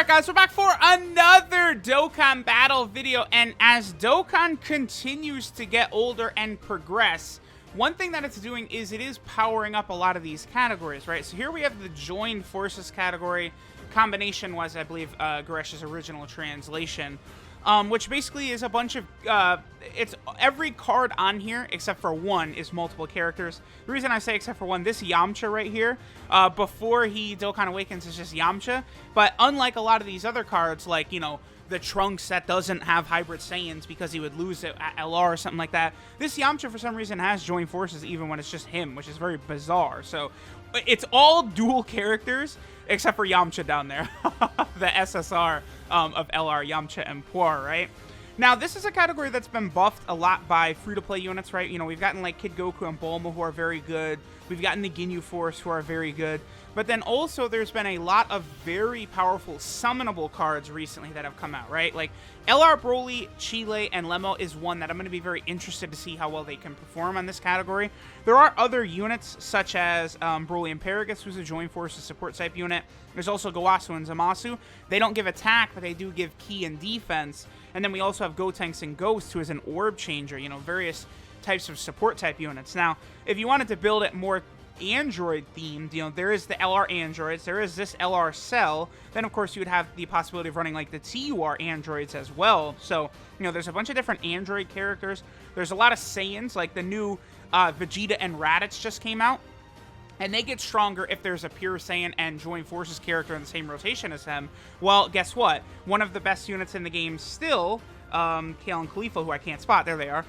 Alright guys, we're back for another Dokkan battle video, and as Dokkan continues to get older and progress, one thing that it's doing is it is powering up a lot of these categories, right? So here we have the Joined Forces category. Combination was, I believe, Garesh's original translation, which basically is a bunch of, it's every card on here, except for one, is multiple characters. The reason I say except for one, this Yamcha right here, before he Dokkan Awakens is just Yamcha, but unlike a lot of these other cards, like, you know, the Trunks that doesn't have Hybrid Saiyans because he would lose it at LR or something like that, this Yamcha for some reason has Joined Forces even when it's just him, which is very bizarre. So it's all dual characters except for Yamcha down there, the SSR of LR, Yamcha and Puar, right? Now, this is a category that's been buffed a lot by free-to-play units, right? You know, we've gotten, like, Kid Goku and Bulma, who are very good. We've gotten the Ginyu Force, who are very good. But then also, there's been a lot of very powerful summonable cards recently that have come out, right? Like, LR Broly, Chile, and Lemo is one that I'm going to be very interested to see how well they can perform on this category. There are other units, such as Broly and Paragus, who's a Joined Forces support type unit. There's also Gowasu and Zamasu. They don't give attack, but they do give ki and defense. And then we also have Gotenks and Ghost, who is an orb changer, you know, various types of support type units. Now, if you wanted to build it more Android themed, you know, there is the LR androids, there is this LR Cell, then of course you would have the possibility of running like the TUR androids as well. So, you know, there's a bunch of different android characters. There's a lot of Saiyans, like the new Vegeta and Raditz just came out, and they get stronger if there's a pure Saiyan and Joined Forces character in the same rotation as him. Well, guess what? One of the best units in the game still, Kale and Khalifa, who I can't spot, there they are.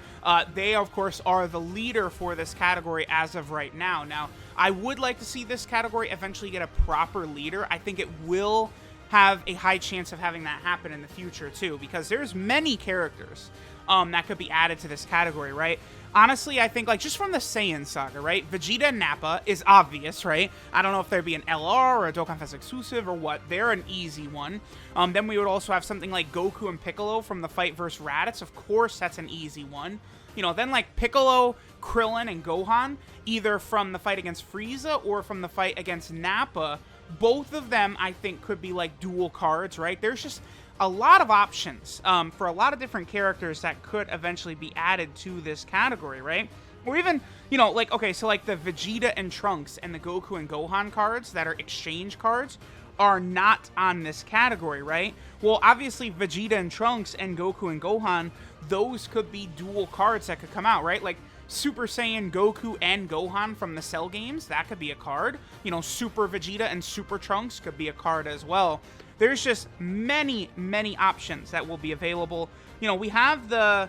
They, of course, are the leader for this category as of right now. Now, I would like to see this category eventually get a proper leader. I think it will have a high chance of having that happen in the future, too, because there's many characters that could be added to this category, right? Honestly, I think, like, just from the Saiyan saga, right? Vegeta and Nappa is obvious, right? I don't know if there'd be an LR or a Dokkan Fest exclusive or what. They're an easy one. Then we would also have something like Goku and Piccolo from the fight versus Raditz. Of course, that's an easy one. You know, then, like, Piccolo, Krillin, and Gohan, either from the fight against Frieza or from the fight against Nappa. Both of them, I think, could be, like, dual cards, right? There's just a lot of options for a lot of different characters that could eventually be added to this category, right? Or even, you know, like, okay, so like the Vegeta and Trunks and the Goku and Gohan cards that are exchange cards are not on this category, right? Well, obviously Vegeta and Trunks and Goku and Gohan, those could be dual cards that could come out, right? Like Super Saiyan Goku and Gohan from the Cell games, that could be a card. You know, Super Vegeta and Super Trunks could be a card as well. There's just many, many options that will be available. You know, we have the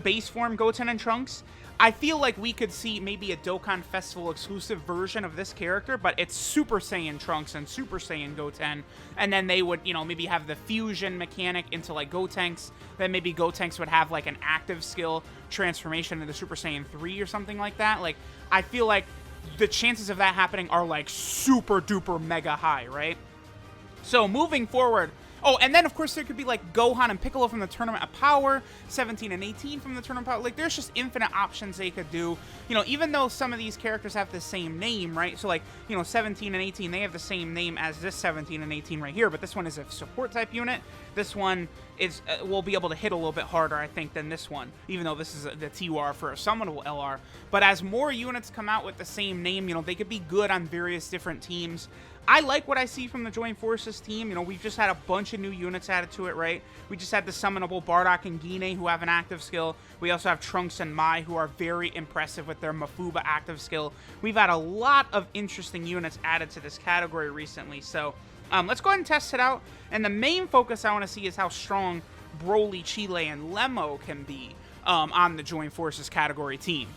base form Goten and Trunks. I feel like we could see maybe a Dokkan Festival exclusive version of this character, but it's Super Saiyan Trunks and Super Saiyan Goten, and then they would, you know, maybe have the fusion mechanic into, like, Gotenks. Then maybe Gotenks would have, like, an active skill transformation into Super Saiyan 3 or something like that. Like, I feel like the chances of that happening are, like, super duper mega high, right? So moving forward, oh, and then of course there could be like Gohan and Piccolo from the Tournament of Power, 17 and 18 from the Tournament of Power. Like, there's just infinite options they could do. You know, even though some of these characters have the same name, right? So like, you know, 17 and 18, they have the same name as this 17 and 18 right here, but this one is a support type unit. This one is will be able to hit a little bit harder, I think, than this one, even though this is the TUR for a summonable LR. But as more units come out with the same name, you know, they could be good on various different teams. I like what I see from the Joined Forces team. You know, we've just had a bunch of new units added to it, right? We just had the summonable Bardock and Gine, who have an active skill. We also have Trunks and Mai, who are very impressive with their Mafuba active skill. We've had a lot of interesting units added to this category recently. So let's go ahead and test it out. And the main focus I want to see is how strong Broly, Chile, and Lemo can be on the Joined Forces category team.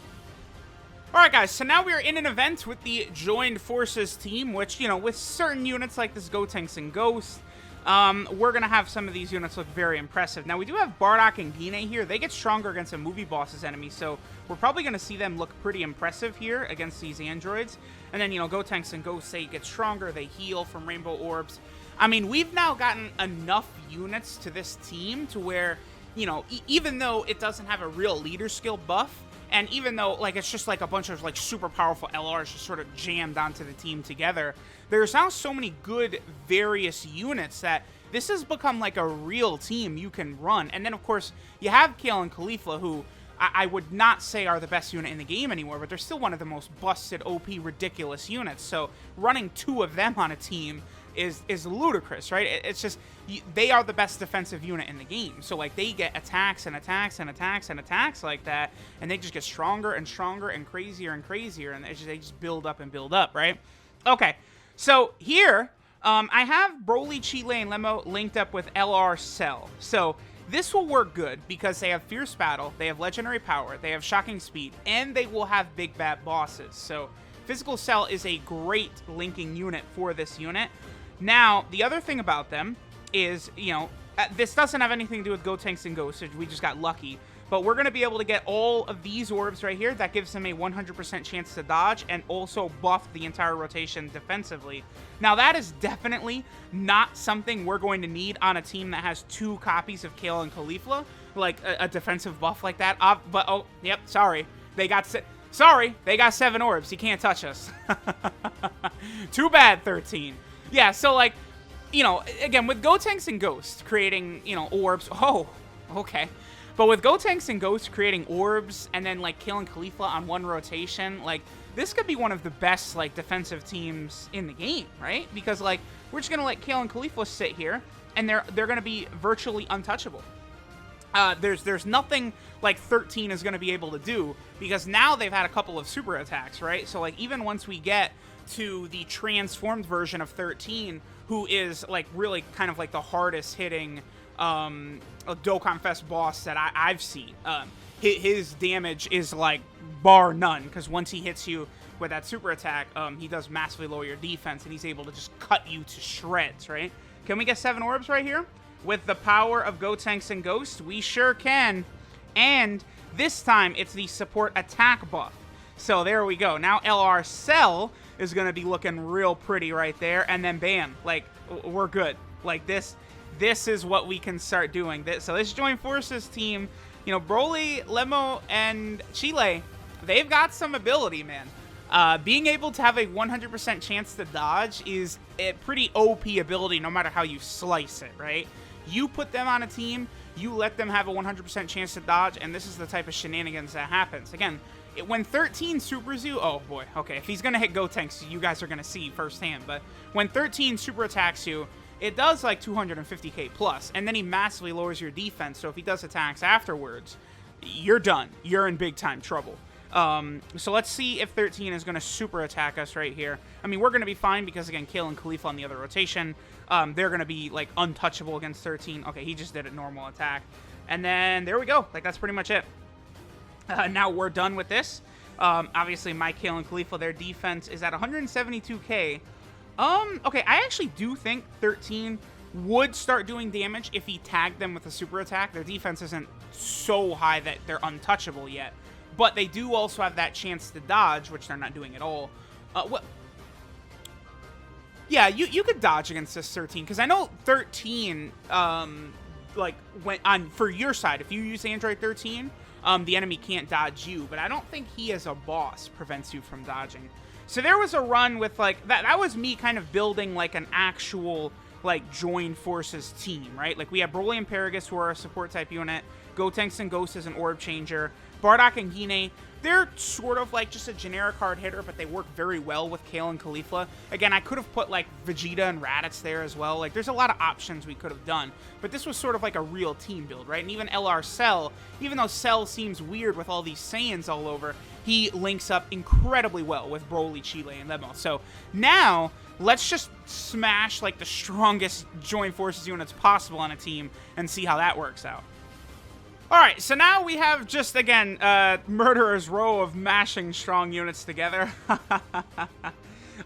Alright guys, so now we are in an event with the Joined Forces team, which, you know, with certain units like this Gotenks and Ghost, we're going to have some of these units look very impressive. Now, we do have Bardock and Gine here. They get stronger against a movie boss's enemy, so we're probably going to see them look pretty impressive here against these androids. And then, you know, Gotenks and Ghost, say, get stronger. They heal from Rainbow Orbs. I mean, we've now gotten enough units to this team to where, you know, even though it doesn't have a real leader skill buff, And even though, like, it's just like a bunch of, like, super powerful LRs just sort of jammed onto the team together, there's now so many good various units that this has become, like, a real team you can run. And then, of course, you have Kale and Khalifa, who I would not say are the best unit in the game anymore, but they're still one of the most busted, OP, ridiculous units. So running 2 of them on a team is ludicrous, right? It's just, they are the best defensive unit in the game. So, like, they get attacks and attacks and attacks and attacks like that, and they just get stronger and stronger and crazier, and they just build up and build up, right? Okay, so here, I have Broly, Chile, and Lemo linked up with LR Cell. So this will work good because they have Fierce Battle, they have Legendary Power, they have Shocking Speed, and they will have Big Bad Bosses. So Physical Cell is a great linking unit for this unit. Now, the other thing about them is, you know, this doesn't have anything to do with Gotenks and Ghosts, we just got lucky. But we're going to be able to get all of these orbs right here. That gives them a 100% chance to dodge and also buff the entire rotation defensively. Now, that is definitely not something we're going to need on a team that has 2 copies of Kale and Khalifa, like a defensive buff like that. But, oh, yep, sorry. They got 7 orbs. You can't touch us. Too bad, 13. Yeah, so, like, you know, again, with Gotenks and Ghosts creating, you know, orbs. Oh, okay. But with Gotenks and Ghosts creating orbs and then, like, killing Khalifa on 1 rotation, like, this could be one of the best, like, defensive teams in the game, right? Because, like, we're just going to let Kale and Khalifa sit here, and they're going to be virtually untouchable. There's nothing, like, 13 is going to be able to do, because now they've had a couple of super attacks, right? So, like, even once we get to the transformed version of 13, who is, like, really kind of, like, the hardest hitting a Dokkan Fest boss that I've seen. His damage is, like, bar none, because once he hits you with that super attack, he does massively lower your defense, and he's able to just cut you to shreds, right? Can we get 7 orbs right here? With the power of Gotenks and Ghost, we sure can. And this time, it's the support attack buff. So there we go. Now LR Cell is going to be looking real pretty right there, and then bam, like, we're good. Like, this is what we can start doing. So this Joint Forces team, you know, Broly, Lemo, and Chile, they've got some ability, man. Being able to have a 100% chance to dodge is a pretty OP ability no matter how you slice it, right? You put them on a team, you let them have a 100% chance to dodge, and this is the type of shenanigans that happens. Again, when 13 supers you, oh boy, okay, if he's going to hit Gotenks, you guys are going to see firsthand, but when 13 super attacks you, it does like 250k plus, and then he massively lowers your defense, so if he does attacks afterwards, you're done. You're in big time trouble. So let's see if 13 is going to super attack us right here. I mean, we're going to be fine because, again, Kale and Khalifa on the other rotation, they're going to be, like, untouchable against 13. Okay, he just did a normal attack. And then there we go. Like, that's pretty much it. Now we're done with this. Obviously, my Kale and Khalifa, their defense is at 172k. Okay, I actually do think 13 would start doing damage if he tagged them with a super attack. Their defense isn't so high that they're untouchable yet. But they do also have that chance to dodge, which they're not doing at all. Well, yeah, you could dodge against this 13, because I know 13, like, went on, for your side, if you use Android 13, the enemy can't dodge you, but I don't think he as a boss prevents you from dodging. So there was a run with, like, that was me kind of building, like, an actual, like, Join Forces team, right? Like, we have Broly and Paragus, who are a support type unit, Gotenks and Ghost is an orb changer, Bardock and Hine, they're sort of like just a generic hard hitter, but they work very well with Kale and Khalifa. Again, I could have put, like, Vegeta and Raditz there as well. Like, there's a lot of options we could have done, but this was sort of like a real team build, right? And even LR Cell, even though Cell seems weird with all these Saiyans all over, he links up incredibly well with Broly, Chile, and Lemo. So now, let's just smash, like, the strongest Joint Forces units possible on a team and see how that works out. Alright, so now we have just, again, Murderer's Row of mashing strong units together.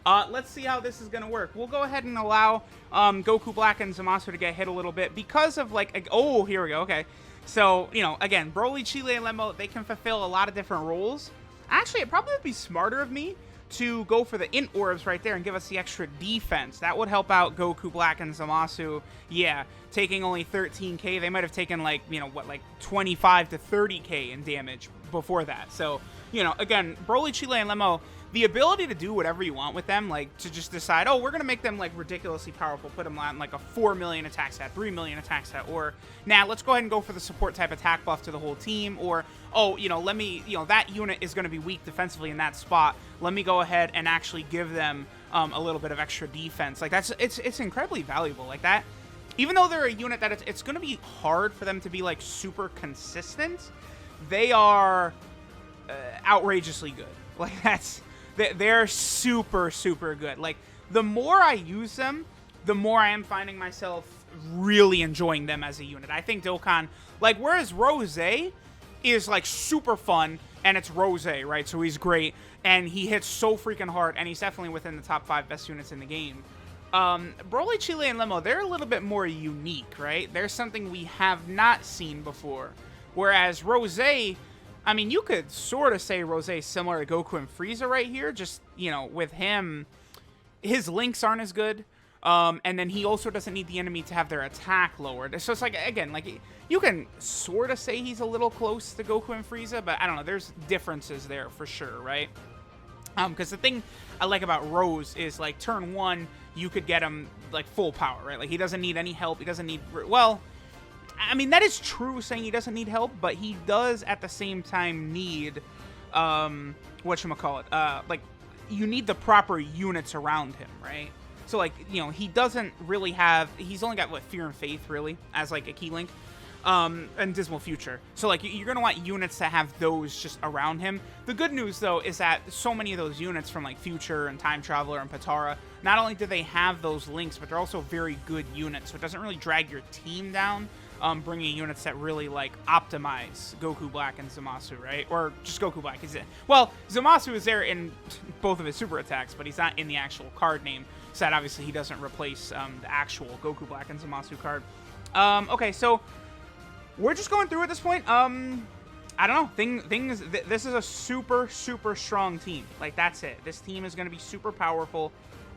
Let's see how this is going to work. We'll go ahead and allow Goku Black and Zamasu to get hit a little bit because of, like, oh, here we go, okay. So, you know, again, Broly, Chile, and Lemo, they can fulfill a lot of different roles. Actually, it probably would be smarter of me to go for the int orbs right there and give us the extra defense. That would help out Goku Black and Zamasu. Yeah, taking only 13k. They might have taken, like, you know, what, like 25 to 30k in damage. before that. So, you know, again, Broly, Chile, and Lemo, the ability to do whatever you want with them, like to just decide, oh, we're going to make them like ridiculously powerful, put them on like a 4 million attack stat, 3 million attack stat, or now let's go ahead and go for the support type attack buff to the whole team, or, oh, you know, let me, you know, that unit is going to be weak defensively in that spot. Let me go ahead and actually give them a little bit of extra defense. Like it's incredibly valuable like that. Even though they're a unit that it's going to be hard for them to be like super consistent, they are outrageously good. Like they're super, super good. Like the more I use them, the more I am finding myself really enjoying them as a unit. I think Dokkan, like, whereas Rose is like super fun and it's Rose, right? So he's great and he hits so freaking hard and he's definitely within the top 5 best units in the game. Broly, Chile, and Lemo, they're a little bit more unique, right? They're something we have not seen before. Whereas Rose, I mean, you could sort of say Rose is similar to Goku and Frieza right here. Just, you know, with him, his links aren't as good. And then he also doesn't need the enemy to have their attack lowered. So it's like, again, like, you can sort of say he's a little close to Goku and Frieza, but I don't know, there's differences there for sure, right? Because the thing I like about Rose is, like, turn 1, you could get him, like, full power, right? Like, he doesn't need any help. He doesn't need, well, I mean, that is true saying he doesn't need help, but he does at the same time need, whatchamacallit, like, you need the proper units around him, right? So, like, you know, he doesn't really have, he's only got, what, Fear and Faith, really, as, like, a key link. And Dismal Future. So, like, you're going to want units to have those just around him. The good news, though, is that so many of those units from, like, Future and Time Traveler and Patara, not only do they have those links, but they're also very good units. So it doesn't really drag your team down, bringing units that really, like, optimize Goku Black and Zamasu, right? Or just Goku Black. Well, Zamasu is there in both of his super attacks, but he's not in the actual card name. So that obviously he doesn't replace the actual Goku Black and Zamasu card. Okay, so we're just going through at this point. I don't know. This is a super, super strong team. Like, that's it. This team is going to be super powerful.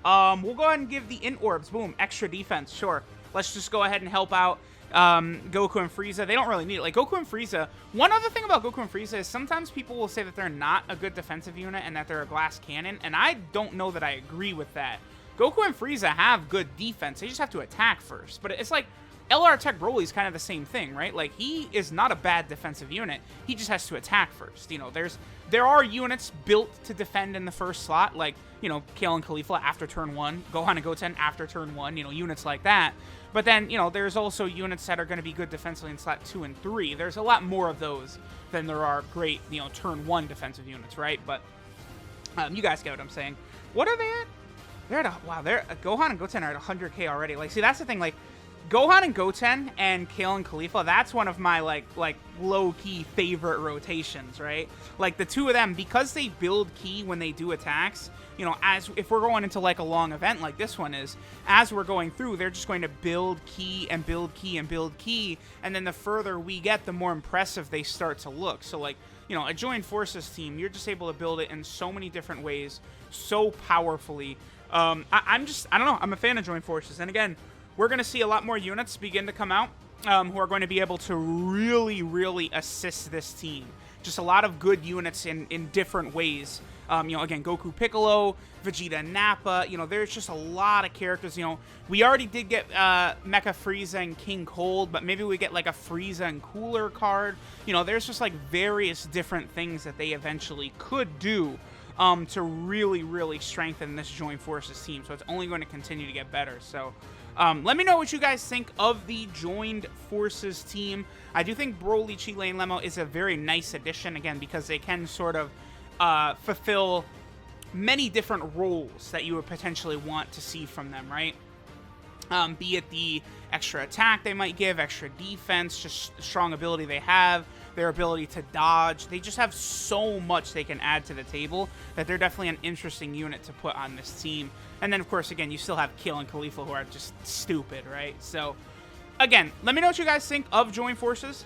We'll go ahead and give the Int Orbs. Boom. Extra defense. Sure. Let's just go ahead and help out Goku and Frieza. They don't really need it. Like, Goku and Frieza. One other thing about Goku and Frieza is sometimes people will say that they're not a good defensive unit and that they're a glass cannon. And I don't know that I agree with that. Goku and Frieza have good defense. They just have to attack first. But it's like, LR Tech Broly is kind of the same thing, right? Like, he is not a bad defensive unit. He just has to attack first. You know, there are units built to defend in the first slot, like, you know, Kale and Caulifla after turn 1, Gohan and Goten after turn 1, you know, units like that. But then, you know, there's also units that are going to be good defensively in slot 2 and 3. There's a lot more of those than there are great, you know, turn 1 defensive units, right? But you guys get what I'm saying. What are they at? They're at wow, Gohan and Goten are at 100k already. Like, see, that's the thing, like, Gohan and Goten and Kale and Caulifla, that's one of my, like low-key favorite rotations, right? Like, the two of them, because they build ki when they do attacks, you know, if we're going into, like, a long event like this one is, as we're going through, they're just going to build ki and build ki and build ki, and then the further we get, the more impressive they start to look. So, like, you know, a Joined Forces team, you're just able to build it in so many different ways, so powerfully. I don't know, I'm a fan of Joined Forces, and again, we're going to see a lot more units begin to come out who are going to be able to really, really assist this team. Just a lot of good units in different ways. You know, again, Goku Piccolo, Vegeta Nappa, you know, there's just a lot of characters. You know, we already did get Mecha Frieza and King Cold, but maybe we get like a Frieza and Cooler card. You know, there's just like various different things that they eventually could do to really, really strengthen this Joined Forces team. So it's only going to continue to get better. So let me know what you guys think of the Joined Forces team. I do think Broly, Chile, and Lemo is a very nice addition, again, because they can sort of fulfill many different roles that you would potentially want to see from them, right? Be it the extra attack they might give, extra defense, just strong ability they have, their ability to dodge. They just have so much they can add to the table that they're definitely an interesting unit to put on this team. And then, of course, again, you still have Kale and Caulifla, who are just stupid, right? So, again, let me know what you guys think of Joined Forces.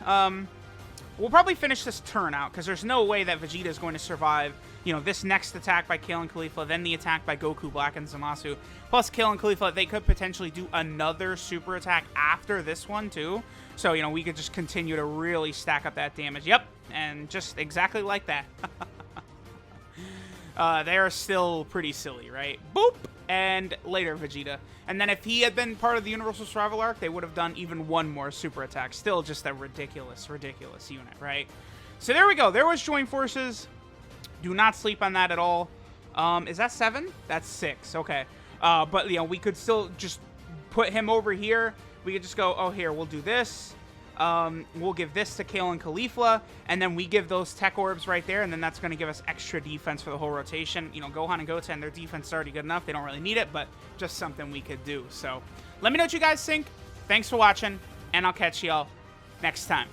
we'll probably finish this turn out, because there's no way that Vegeta is going to survive, you know, this next attack by Kale and Caulifla, then the attack by Goku Black and Zamasu. Plus, Kale and Caulifla, they could potentially do another super attack after this one, too. So, you know, we could just continue to really stack up that damage. Yep, and just exactly like that. They are still pretty silly, right? Boop! And later, Vegeta. And then if he had been part of the Universal Survival Arc, they would have done even one more super attack. Still just a ridiculous, ridiculous unit, right? So there we go. There was Join Forces. Do not sleep on that at all. Is that 7? That's 6. Okay. But, you know, we could still just put him over here. We could just go, oh, here, we'll do this. We'll give this to Kale and Caulifla, and then we give those tech orbs right there, and then that's going to give us extra defense for the whole rotation. You know, Gohan and Goten, their defense is already good enough. They don't really need it, but just something we could do. So let me know what you guys think. Thanks for watching, and I'll catch y'all next time.